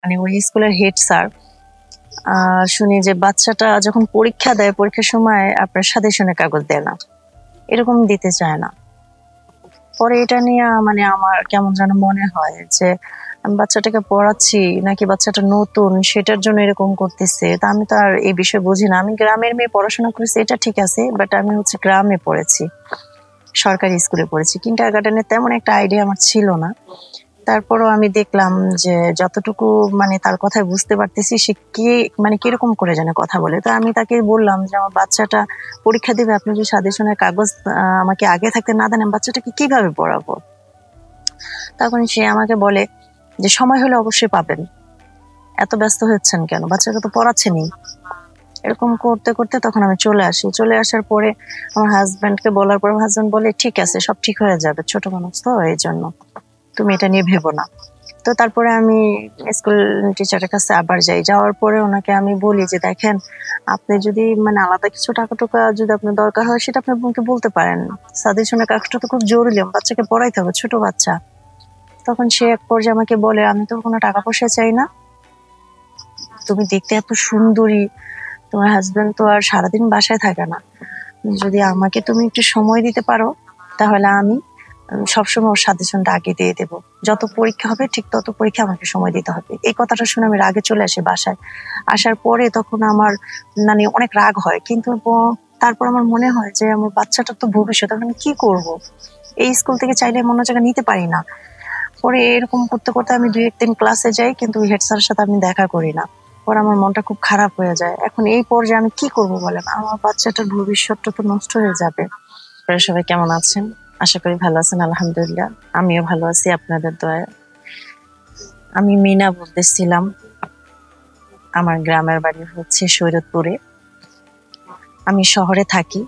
মানে ওই স্কুলের হেড স্যার শুনি যে বাচ্চাটা যখন পরীক্ষা দেয় পরীক্ষার সময় আপনার সাজেশনের কাগজ দেয় না, এরকম দিতে চায় না। পরে এটা নিয়ে মানে আমার কেমন যেন মনে হয় যে আমি বাচ্চাটাকে পড়াচ্ছি নাকি বাচ্চাটা নতুন সেটার জন্য এরকম করতেছে। তা আমি তো আর এই বিষয়ে বুঝি না। আমি গ্রামের মেয়ে, পড়াশোনা করেছি এটা ঠিক আছে, বাট আমি হচ্ছে গ্রামে পড়েছি, সরকারি স্কুলে পড়েছি। কিন্ডার গার্ডেনের তেমন একটা আইডিয়া আমার ছিল না। তারপরও আমি দেখলাম যে যতটুকু মানে তার কথায় বুঝতে পারতেছি সে কি মানে কিরকম করে যেন কথা বলে। তো আমি তাকে বললাম যে আমার বাচ্চাটা পরীক্ষা দিবে, আপনি যদি সাজেশনের কাগজ আমাকে আগে থাকতে না দেন আমি বাচ্চাটাকে কিভাবে পড়াবো। তখন সে আমাকে বলে যে সময় হলে অবশ্যই পাবেন, এত ব্যস্ত হচ্ছেন কেন, বাচ্চাকে তো পড়াচ্ছেনই। এরকম করতে করতে তখন আমি চলে আসি। চলে আসার পরে আমার হাজবেন্ডকে বলার পর হাজবেন্ড বলে ঠিক আছে, সব ঠিক হয়ে যাবে, ছোট মানুষ তো এই জন্য তুমি এটা নিয়ে ভেবো না। তো তারপরে আমি স্কুল টিচারের কাছে আবার যাই। যাওয়ার পরে ওনাকে আমি বলি যে দেখেন, আপনি যদি মানে আলাদা কিছু টাকা টুকা যদি আপনার দরকার হয় সেটা আপনি আমাকে বলতে পারেন, সাজেশনের কাজটা তো খুব জরুরি, আমার বাচ্চাকে পড়াইতে হবে, ছোট বাচ্চা। তখন সে এক পর্যায়ে আমাকে বলে আমি তো কোনো টাকা পয়সা চাই না, তুমি দেখতে এত সুন্দরী, তোমার হাজবেন্ড তো আর সারাদিন বাসায় থাকে না, যদি আমাকে তুমি একটু সময় দিতে পারো তাহলে আমি সবসময় ওর সাজেশনটা আগে দিয়ে দেবো, যত পরীক্ষা হবে ঠিক তত পরীক্ষা আমাকে সময় দিতে হবে। এই কথাটা শুনে আমি রাগে চলে আসি বাসায়। আসার পরে তখন আমার মানে অনেক রাগ হয়, কিন্তু তারপর আমার মনে হয় যে আমার বাচ্চাটা তো ভবিষ্যৎ, এখন কি করব, এই স্কুল থেকে চাইলে মনে জায়গা নিতে পারি না। পরে এরকম করতে করতে আমি 2-1 দিন ক্লাসে যাই, কিন্তু হেড স্যারের সাথে আমি দেখা করি না। পরে আমার মনটা খুব খারাপ হয়ে যায়। এখন এই পর্যায়ে আমি কি করব বলেন, আমার বাচ্চাটার ভবিষ্যৎটা তো নষ্ট হয়ে যাবে। আপনারা সবাই কেমন আছেন? আশা করি ভালো আছেন। আলহামদুলিল্লাহ আমিও ভালো আছি আপনাদের দয়ায়। আমি মিনা বলতেছিলাম, আমার গ্রামের বাড়ি হচ্ছে শরীয়তপুরে, আমি শহরে থাকি।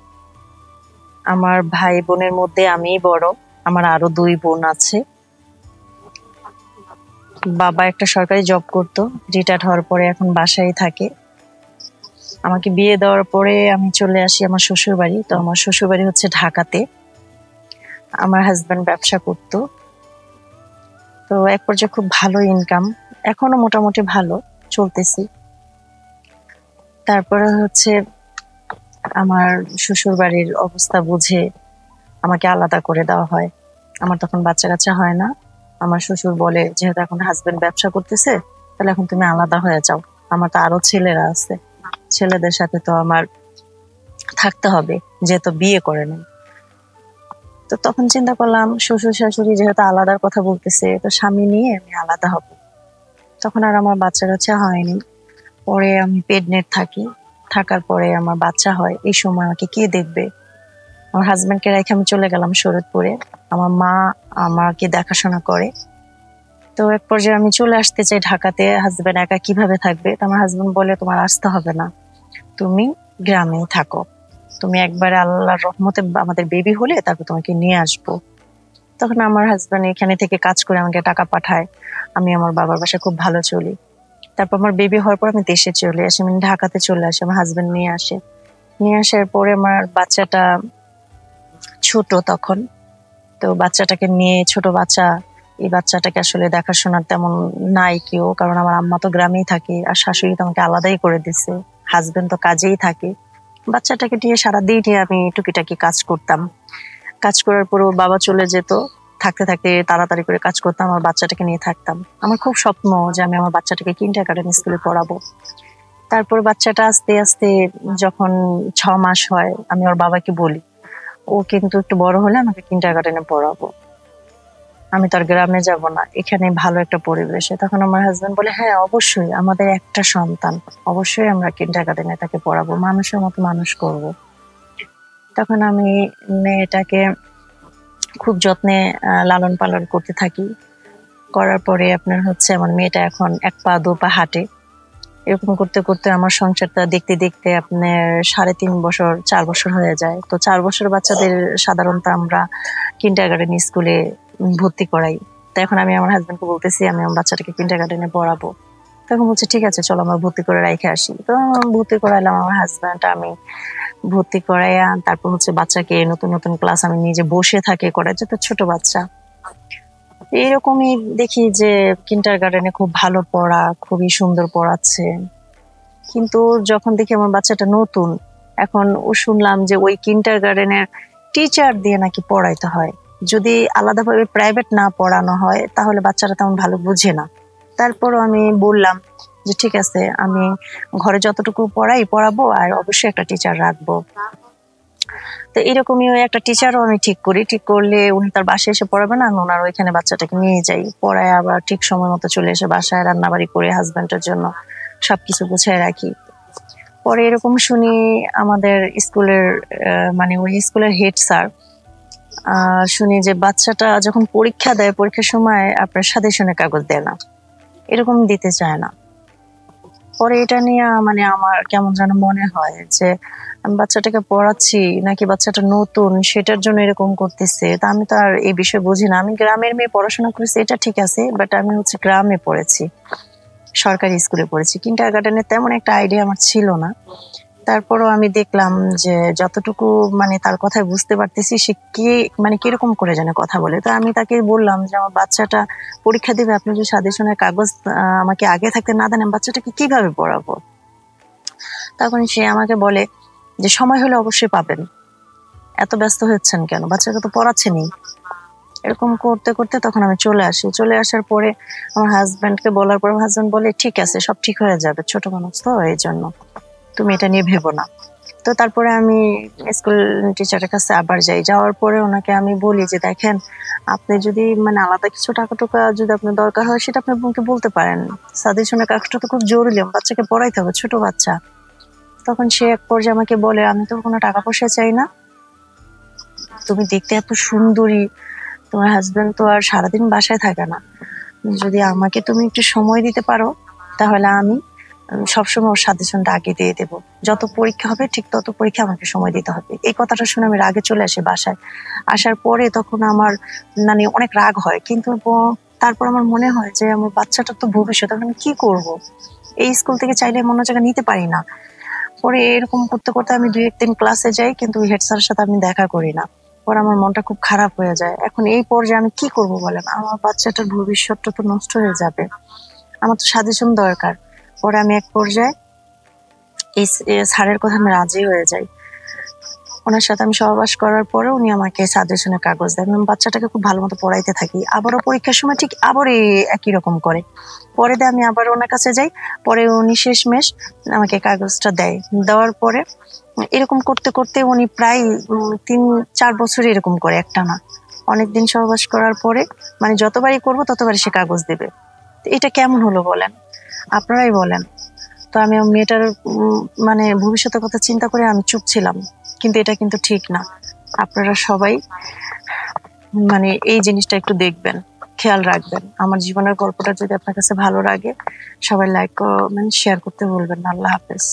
আমার ভাই বোনের মধ্যে আমিই বড়, আমার আরো 2 বোন আছে। বাবা একটা সরকারি জব করতো, রিটায়ার্ড হওয়ার পরে এখন বাসায় থাকে। আমাকে বিয়ে দেওয়ার পরে আমি চলে আসি আমার শ্বশুর বাড়ি। তো আমার শ্বশুর বাড়ি হচ্ছে ঢাকাতে। আমার হাজবেন্ড ব্যবসা করতো। তো এক পর্যায়ে খুব ভালো ইনকাম, এখনো মোটামুটি ভালো চলতেছি। তারপরে হচ্ছে আমার শ্বশুর বাড়ির অবস্থা বুঝে আমাকে আলাদা করে দেওয়া হয়। আমার তখন বাচ্চা কাচ্চা হয় না। আমার শ্বশুর বলে যেহেতু এখন হাজবেন্ড ব্যবসা করতেছে তাহলে এখন তুমি আলাদা হয়ে যাও, আমার তো আরো ছেলেরা আছে, ছেলেদের সাথে তো আমার থাকতে হবে, যেহেতু বিয়ে করে নেই। তো তখন চিন্তা করলাম শ্বশুর শাশুড়ি যেহেতু আলাদার কথা বলতেছে, তো স্বামী নিয়ে আমি আলাদা হব। তখন আর আমার বাচ্চা কাচ্চা হয়নি। পরে আমি প্রেগনেন্ট থাকি, থাকার পরে আমার বাচ্চা হয়। এই সময় আমাকে কে দেখবে, আমার হাজবেন্ডকে রেখে আমি চলে গেলাম শরীয়তপুরে। আমার মা আমাকে দেখাশোনা করে। তো এক পর্যায়ে আমি চলে আসতে চাই ঢাকাতে, হাজবেন্ড একা কিভাবে থাকবে। তো আমার হাজবেন্ড বলে তোমার আসতে হবে না, তুমি গ্রামেই থাকো, তুমি একবারে আল্লাহর রহমতে আমাদের বেবি হলে তারপর তোমাকে নিয়ে আসবো। তখন আমার হাজবেন্ড এখানে থেকে কাজ করে আমাকে টাকা পাঠায়, আমি আমার বাবার বাসায় খুব ভালো চলি। তারপর আমার বেবি হওয়ার পর আমি দেশে চলে আসি, আমি ঢাকাতে চলে আসি, আমার হাজবেন্ড নিয়ে আসে। নিয়ে আসার পরে আমার বাচ্চাটা ছোট তখন। তো বাচ্চাটাকে নিয়ে, ছোট বাচ্চা, এই বাচ্চাটাকে আসলে দেখাশোনার তেমন নাই কেউ, কারণ আমার আম্মা তো গ্রামেই থাকে আর শাশুড়ি তো আমাকে আলাদাই করে দিছে, হাজবেন্ড তো কাজেই থাকে। বাচ্চাটাকে নিয়ে সারাদিনই আমি টুকিটাকি কাজ করতাম। কাজ করার পরও বাবা চলে যেত, থাকতে থাকতে তাড়াতাড়ি করে কাজ করতাম, আমার বাচ্চাটাকে নিয়ে থাকতাম। আমার খুব স্বপ্ন যে আমি আমার বাচ্চাটাকে কিন্ডারগার্টেন স্কুলে পড়াবো। তারপর বাচ্চাটা আস্তে আস্তে যখন 6 মাস হয় আমি ওর বাবাকে বলি ও কিন্তু একটু বড় হলে আমাকে কিন্ডারগার্টেনে পড়াবো, আমি তো আর গ্রামে যাব না, এখানে ভালো একটা পরিবেশে। তখন আমার হাজবেন্ড বলে হ্যাঁ অবশ্যই, আমাদের একটা সন্তান, অবশ্যই আমরা কিন্ডারগার্টেনে তাকে পড়াবো, মানুষের মতো মানুষ করব। তখন আমি মেয়েটাকে খুব যত্নে লালন পালন করতে থাকি। করার পরে আপনার হচ্ছে আমার মেয়েটা এখন 1 পা 2 পা হাঁটে। এরকম করতে করতে আমার সংসারটা দেখতে দেখতে আপনার 3.5 বছর 4 বছর হয়ে যায়। তো 4 বছর বাচ্চাদের সাধারণত আমরা কিন্ডারগার্টেন স্কুলে ভর্তি করাই। তো এখন আমি আমার হাজবেন্ডকে বলতেছি আমি আমার বাচ্চাটাকে কিন্ডারগার্টেনে পড়াবো। তখন বলছে ঠিক আছে চলো আমরা ভর্তি করে রাইখে আসি। তো ভর্তি করাইলাম আমার হাজবেন্ড, আমি ভর্তি করাইয়া তারপর হচ্ছে বাচ্চাকে নতুন নতুন ক্লাস আমি নিজে বসে থাকে করাই, যেহেতু ছোট বাচ্চা। এরকমই দেখি যে কিন্ডার গার্ডেনে খুব ভালো পড়া, খুবই সুন্দর পড়াচ্ছে, কিন্তু যখন দেখি আমার বাচ্চাটা নতুন, এখন ও শুনলাম যে ওই কিন্ডার গার্ডেনের টিচার দিয়ে নাকি পড়াইতে হয়, যদি আলাদাভাবে প্রাইভেট না পড়ানো হয় তাহলে বাচ্চারা তেমন ভালো বুঝে না। তারপরও আমি বললাম যে ঠিক আছে, আমি ঘরে যতটুকু পড়াবো, আর অবশ্যই একটা টিচার রাখবো। তো এরকমই ওই একটা টিচারও আমি ঠিক করি, ঠিক করলে উনি তার বাসায় এসে পড়াবে না, আমি ওনার ওইখানে বাচ্চাটাকে নিয়ে যাই, পড়ায় আবার ঠিক সময় মতো চলে এসে বাসায় রান্নাবাড়ি করে হাজবেন্ডের জন্য সবকিছু গুছিয়ে রাখি। পরে এরকম শুনি আমাদের স্কুলের মানে ওই স্কুলের হেড স্যার শুনি যে বাচ্চাটা যখন পরীক্ষা দেয়, পরীক্ষার সময় আপনার সাজেশনের কাগজ দেয় না, এরকম দিতে চায় না। পরে এটা নিয়ে মানে আমার কেমন যেন মনে হয় যে আমি বাচ্চাটাকে পড়াচ্ছি নাকি বাচ্চাটা নতুন সেটার জন্য এরকম করতেছে। তা আমি তো আর এই বিষয়ে বুঝি না, আমি গ্রামের মেয়ে, পড়াশোনা করেছি এটা ঠিক আছে, বাট আমি হচ্ছে গ্রামে পড়েছি, সরকারি স্কুলে পড়েছি, কিন্ডার গার্ডেনে তেমন একটা আইডিয়া আমার ছিল না। তারপরও আমি দেখলাম যে যতটুকু মানে তার কথায় বুঝতে পারতেছি সে কে মানে কিরকম করে যেন কথা বলে। তো আমি তাকে বললাম যে আমার বাচ্চাটা পরীক্ষা দিবে, আপনি যদি সাজেশনের কাগজ আমাকে আগে থাকতে না দেন, আমি বাচ্চাটাকে কিভাবে পড়াবো? তখন সে আমাকে বলে যে সময় হলে অবশ্যই পাবেন, এত ব্যস্ত হচ্ছেন কেন, বাচ্চাকে তো পড়াচ্ছেনই। এরকম করতে করতে তখন আমি চলে আসি, চলে আসার পরে আমার হাজবেন্ডকে বলার পর হাজবেন্ড বলে ঠিক আছে, সব ঠিক হয়ে যাবে, ছোট মানুষ তো, এই জন্য তুমি এটা নিয়ে ভেবো না। তো তারপরে আমি স্কুল টিচারের কাছে আবার যাই, যাওয়ার পরে ওনাকে আমি বলি যে দেখেন, আপনি যদি মানে আলাদা কিছু টাকা টাকা যদি আপনার দরকার হয় সেটা আপনি আমাকে বলতে পারেন, সাজেশনের কাজটা তো খুব জরুরি, আমার বাচ্চাকে পড়াইতে হবে, ছোট বাচ্চা। তখন সে এক পর্যায়ে আমাকে বলে আমি তো কোনো টাকা পয়সা চাই না, তুমি দেখতে এত সুন্দরী, তোমার হাজবেন্ড তো আর সারাদিন বাসায় থাকে না, যদি আমাকে তুমি একটু সময় দিতে পারো তাহলে আমি সবসময় ওর সাজেশনটা আগে দিয়ে দেবো, যত পরীক্ষা হবে ঠিক তত পরীক্ষা আমাকে সময় দিতে হবে। এই কথাটা শুনে আমি রাগে চলে আসি বাসায়। আসার পরে তখন আমার মানে অনেক রাগ হয়, কিন্তু তারপর আমার মনে হয় যে আমার বাচ্চাটার তো ভবিষ্যৎ, এখন আমি কি করব, এই স্কুল থেকে চাইলে অন্য জায়গায় নিতে পারি না। পরে এরকম করতে করতে আমি 2-1 দিন ক্লাসে যাই, কিন্তু হেড স্যারের সাথে আমি দেখা করি না। পরে আমার মনটা খুব খারাপ হয়ে যায়। এখন এই পর্যায়ে আমি কি করব বলেন, আমার বাচ্চাটার ভবিষ্যৎটা তো নষ্ট হয়ে যাবে, আমার তো সাজেশন দরকার। পরে আমি এক পর্যায়ে এই স্যারের কথা আমি রাজি হয়ে যাই, ওনার সাথে আমি সহবাস করার পরে উনি আমাকে সাজেশনের কাগজ দেন, আমি বাচ্চাটাকে খুব ভালো মতো পড়াইতে থাকি। আবারও পরীক্ষার সময় ঠিক আবার একই রকম করে, পরে দিয়ে আমি আবার ওনার কাছে যাই, পরে উনি শেষমেশ আমাকে কাগজটা দেয়। দেওয়ার পরে এরকম করতে করতে উনি প্রায় 3-4 বছর এরকম করে একটানা, অনেকদিন সহবাস করার পরে মানে যতবারই করবো ততবারই সে কাগজ দেবে। তো এটা কেমন হলো বলেন, আপনারাই বলেন। তো আমি আমার মেয়েটার মানে ভবিষ্যতের কথা চিন্তা করে আমি চুপ ছিলাম, কিন্তু এটা কিন্তু ঠিক না। আপনারা সবাই মানে এই জিনিসটা একটু দেখবেন, খেয়াল রাখবেন। আমার জীবনের গল্পটা যদি আপনার কাছে ভালো লাগে, সবাই লাইক কমেন্ট শেয়ার করতে ভুলবেন না। আল্লাহ হাফেজ।